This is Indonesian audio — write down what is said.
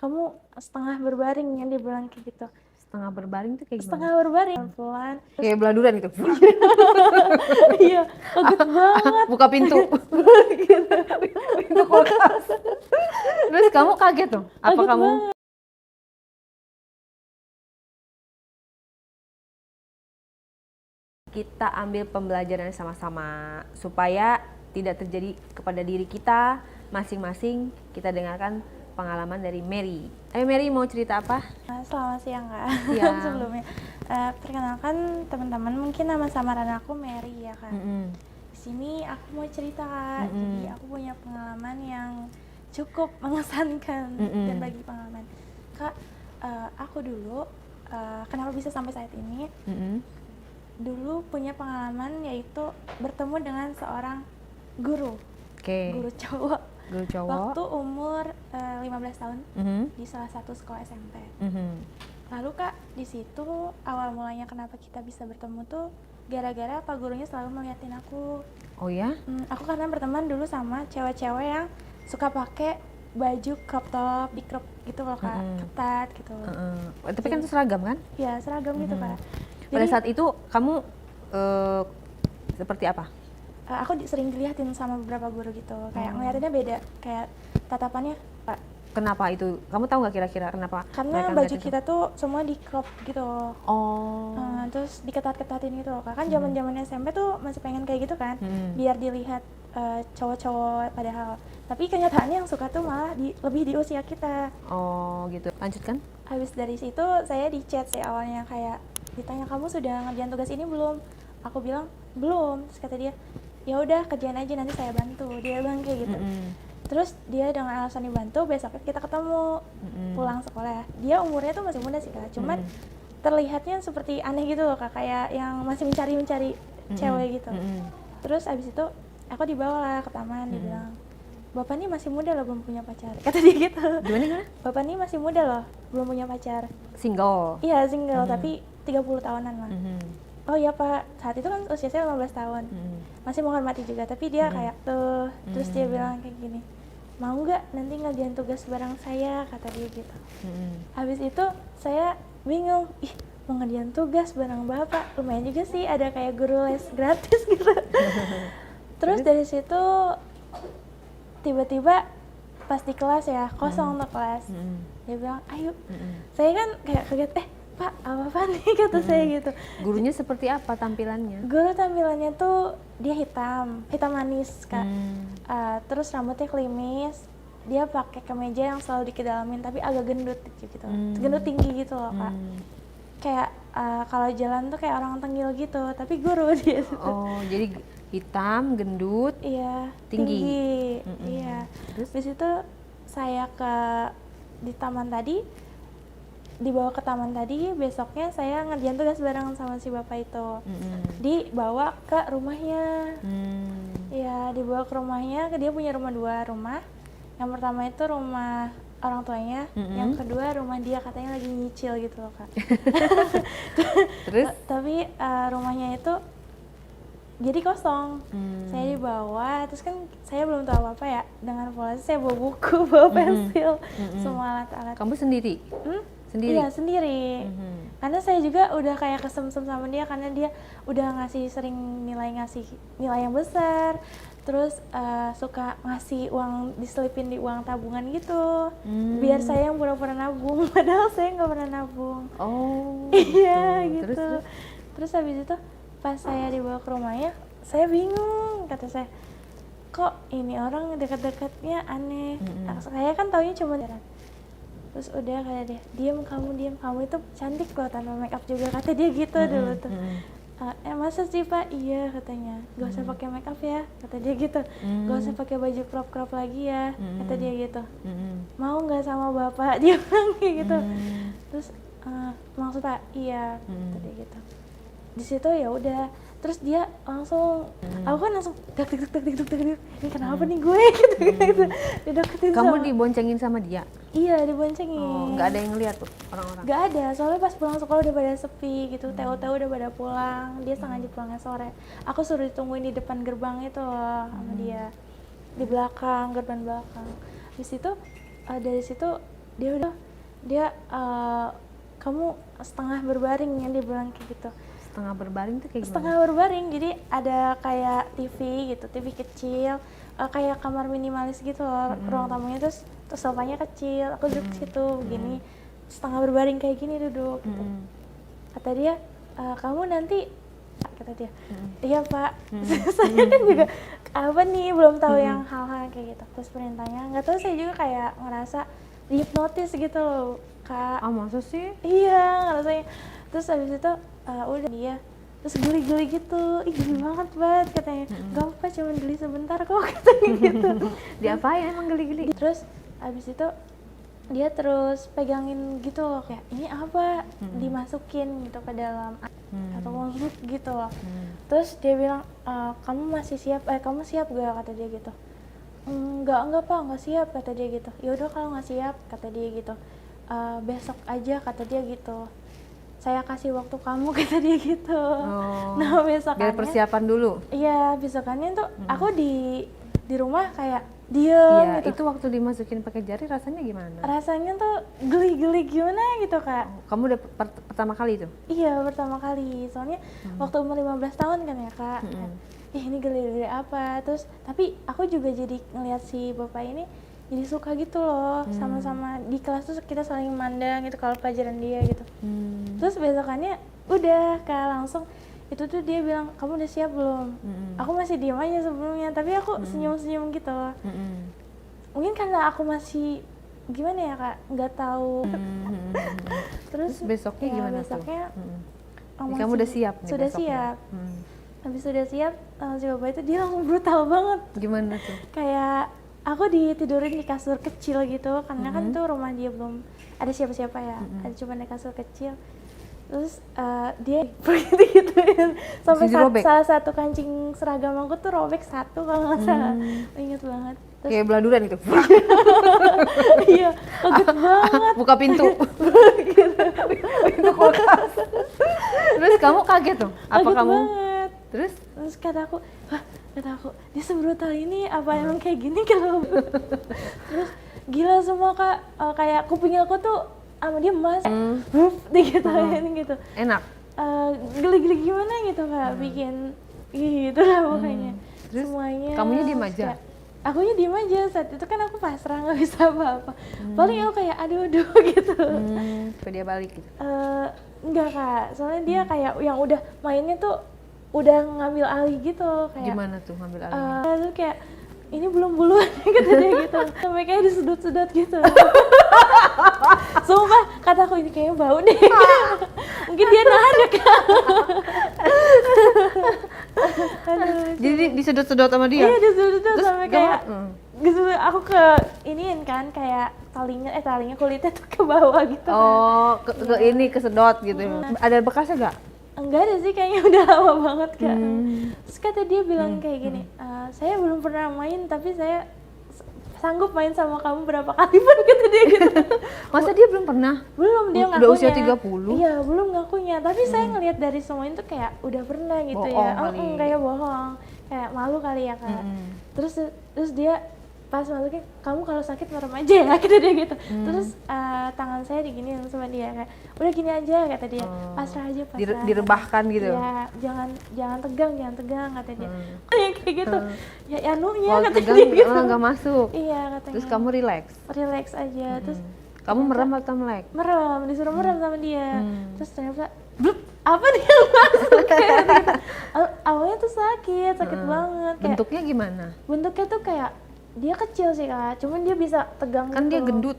kamu setengah berbaring ya, dia bilang kayak gitu. Setengah berbaring tuh kayak gimana? Setengah berbaring pelan. Kayak beladuran gitu. Iya, kaget banget. Buka pintu. Gitu. Pintu kulkas. Terus kamu kaget tuh? Apa Kaget kamu? banget. Kita ambil pembelajaran sama-sama supaya tidak terjadi kepada diri kita masing-masing. Kita dengarkan pengalaman dari Mary. Ayo Mary, mau cerita apa? Selamat siang Kak. Siang. Sebelumnya perkenalkan teman-teman, mungkin nama samaran aku Mary ya Kak. Di sini aku mau cerita Kak. Jadi aku punya pengalaman yang cukup mengesankan dan bagi pengalaman Kak. Aku dulu kenapa bisa sampai saat ini? Dulu punya pengalaman yaitu bertemu dengan seorang guru. Guru cowok. Guru cowok. Waktu umur 15 tahun di salah satu sekolah SMP. Lalu Kak, di situ awal mulanya kenapa kita bisa bertemu tuh gara-gara Pak gurunya selalu meliatin aku. Oh ya? Aku karena berteman dulu sama cewek-cewek yang suka pakai baju crop top, di crop gitu loh Kak, ketat gitu. Tapi kan itu seragam kan? Iya, seragam gitu Kak. Pada saat itu kamu seperti apa? Aku sering dilihatin sama beberapa guru gitu, kayak ngeliatinnya beda, kayak tatapannya Pak. Kenapa itu? Kamu tahu nggak kira-kira kenapa? Karena baju kita tuh semua di crop gitu. Oh. Terus diketat-ketatin gitu loh Kak. Kan zaman-zaman SMP tuh masih pengen kayak gitu kan, biar dilihat cowok-cowok padahal. Tapi kenyataannya yang suka tuh malah lebih di usia kita. Oh gitu. Lanjutkan. Habis dari situ saya di chat sih awalnya, kayak ditanya kamu sudah ngerjain tugas ini belum? Aku bilang belum. Terus kata dia, ya udah kerjain aja nanti saya bantu. Dia bilang kayak gitu. Terus dia dengan alasan dibantu, besoknya kita ketemu pulang sekolah. Dia umurnya tuh masih muda sih Kak, cuman terlihatnya seperti aneh gitu loh Kak, kayak yang masih mencari cewek gitu. Terus abis itu aku dibawa lah ke taman, dia bilang, Bapak nih masih muda loh, belum punya pacar. Kata dia gitu. Gimana? Bapak nih masih muda loh, belum punya pacar. Single? Iya single, tapi 30 tahunan lah. Oh iya Pak, saat itu kan usia saya 15 tahun. Masih menghormati juga, tapi dia kayak tuh. Terus dia bilang kayak gini, mau nggak nanti ngerjain tugas bareng saya, kata dia gitu. Habis itu saya bingung, mau ngerjain tugas bareng Bapak, lumayan juga sih, ada kayak guru les gratis gitu. Terus dari situ tiba-tiba pas di kelas ya, kosong tuh kelas. Dia bilang, ayo. Saya kan kayak kaget, Pak, apa nih, kata saya gitu. Gurunya seperti apa tampilannya? Guru tampilannya tuh dia hitam manis Kak. Terus rambutnya klimis, dia pakai kemeja yang selalu dikedalamin tapi agak gendut gitu. Gendut tinggi gitu loh Kak. Kayak kalau jalan tuh kayak orang tengil gitu, tapi guru dia. Oh, jadi hitam, gendut, iya, tinggi. Iya. Terus Habis itu saya di taman tadi, dibawa ke taman tadi, besoknya saya ngerjain tugas bareng sama si bapak itu. Dibawa ke rumahnya. Ya, dibawa ke rumahnya. Dia punya dua rumah. Yang pertama itu rumah orang tuanya, yang kedua rumah dia, katanya lagi nyicil gitu loh Kak. Terus? Tapi rumahnya itu jadi kosong. Saya dibawa, terus kan saya belum tahu apa ya, dengan pola saya bawa buku, bawa pensil, semua alat-alat. Kamu sendiri? Sendiri? Iya sendiri. Karena saya juga udah kayak kesem-sem sama dia, karena dia udah sering ngasih nilai yang besar. Terus suka ngasih uang, diselipin di uang tabungan gitu, biar saya yang pura-pura nabung, padahal saya nggak pernah nabung. Oh. Iya gitu. Terus habis itu pas saya dibawa ke rumahnya, saya bingung, kata saya, kok ini orang dekat-dekatnya aneh. Saya kan taunya cuma jalan. Terus udah kata dia, diam kamu itu cantik loh tanpa make up juga, kata dia gitu dulu tuh. Masa sih Pak? Iya katanya, gak usah pakai make up ya, kata dia gitu. Gak usah pakai baju crop lagi ya, kata dia gitu. Mau nggak sama Bapak? Dia bilang kayak gitu. Terus maksud Pak? Iya, kata dia gitu. Di situ ya udah, terus dia langsung, aku kan langsung dak ini kenapa nih gue gitu. Dideketin. Kamu diboncengin sama dia? Iya, diboncengin. Oh, nggak ada yang ngeliat tuh orang-orang? Nggak ada, soalnya pas pulang sekolah udah pada sepi gitu. TO udah pada pulang, dia sengaja pulangnya sore. Aku suruh ditungguin di depan gerbang itu loh sama dia, di belakang, gerbang belakang. Di situ dari situ dia kamu setengah berbaring ya, dia bilang kayak gitu. Setengah berbaring tuh kayak gimana? Setengah berbaring, jadi ada kayak TV gitu, TV kecil, kayak kamar minimalis gitu loh, ruang tamunya, terus sofanya kecil, aku duduk di situ begini, setengah berbaring kayak gini duduk gitu. Kata dia, kamu nanti, kata dia, iya Pak. Saya kan juga apa nih, belum tahu yang hal-hal kayak gitu. Terus perintahnya, nggak tahu, saya juga kayak ngerasa dihipnotis gitu loh Kak. Masa sih? Iya, rasanya. Terus habis itu udah dia terus geli-geli gitu, ih geli banget banget katanya. Gak apa, cuma geli sebentar kok, katanya gitu. Diapain emang geli-geli? Terus habis itu dia terus pegangin gitu loh, kayak ini apa, dimasukin gitu ke dalam atau masuk gitu loh. Terus dia bilang, kamu masih siap, kamu siap gak, kata dia gitu. Enggak Pak, nggak siap, kata dia gitu. Yaudah kalau nggak siap, kata dia gitu, besok aja, kata dia gitu. Saya kasih waktu kamu, kata dia gitu. Nah besokannya, biar persiapan dulu. iya, besokannya tuh aku di rumah kayak diem Iya, gitu. itu waktu dimasukin pakai jari rasanya gimana? Rasanya tuh geli-geli gimana gitu Kak. Kamu udah pertama kali itu? Iya, pertama kali. Soalnya waktu umur 15 tahun kan ya Kak. Ini geli-geli apa. Terus tapi aku juga jadi ngeliat si bapak ini jadi suka gitu loh. Sama-sama di kelas tuh kita saling mandang gitu kalau pelajaran dia gitu. Terus besokannya udah Kak, langsung itu tuh dia bilang, kamu udah siap belum? Aku masih diem aja sebelumnya, tapi aku senyum-senyum gitu. Mungkin karena aku masih gimana ya Kak, nggak tahu. Terus besoknya ya, gimana besoknya, tuh? Kamu udah siap nih sudah besoknya? siap. Habis sudah siap, si bapak itu dia langsung brutal banget. Gimana tuh? Kayak aku ditidurin di kasur kecil gitu, karena kan tuh rumah dia belum ada siapa-siapa ya, ada cuma di kasur kecil. Terus dia begitu gituin sampai salah satu kancing seragam aku tuh robek satu kalau nggak salah. Ingat banget. Terus, kayak beladuran gitu. iya, kaget banget. Buka pintu. Pintu kulkas. Terus kamu kaget tuh? Apa kaget kamu? Banget. Terus kata aku, dia sebrutal ini apa emang kayak gini kalau. Terus gila semua Kak, kayak kuping aku tuh sama dia emas, digituin gitu. Enak? Geli-geli gimana gitu Kak, bikin gitu lah pokoknya. Terus semuanya. Kamunya diem aja? Akunya diem aja, saat itu kan aku pasrah, nggak bisa apa-apa. Paling aku kayak aduh gitu. Sampai dia balik gitu? Enggak Kak, soalnya dia kayak yang udah mainnya tuh udah ngambil alih gitu. Kayak, gimana tuh ngambil alihnya? Terus kayak, ini belum buluan, kata dia gitu. Sampai kayak disedot-sedot gitu. Sumpah, kataku ini kayaknya bau deh. Mungkin dia nahan ya Kak. Jadi disedot-sedot sama dia? Iya, disedot-sedot sampai kayak gitu. Aku ke iniin kan, kayak talinya kulitnya tuh ke bawah gitu kan. Oh, ke ini kesedot gitu. Ada bekasnya gak? Enggak ada sih, kayaknya udah lama banget Kak. Terus kata dia bilang kayak gini, saya belum pernah main tapi saya sanggup main sama kamu berapa kali pun, kata dia gitu. Masa dia belum pernah? Belum, dia ngakunya. Udah usia 30? Iya, belum ngakunya. Tapi saya ngelihat dari semuanya tuh kayak udah pernah gitu. Bohong ya. kali. Kayak bohong. Kayak malu kali ya Kak. Terus dia pas masukin, kamu kalau sakit merem aja ya, kata dia gitu. Terus tangan saya diginiin sama dia, kayak udah gini aja, kata dia. Pasrah aja, pasrah. Direbahkan gitu? Iya, jangan tegang, kata dia. Kayak gitu. Ya anunya, kalau kata tegang, dia gitu. nggak masuk? Iya, katanya. Terus kamu relax Aja. Terus kamu merem atau melek? merem, disuruh merem sama dia. Terus ternyata blup, apa nih yang masuk kayak gitu. Awalnya tuh sakit banget. Bentuknya gimana? Bentuknya tuh kayak dia kecil sih Kak, cuman dia bisa tegang Kan gitu. dia gendut.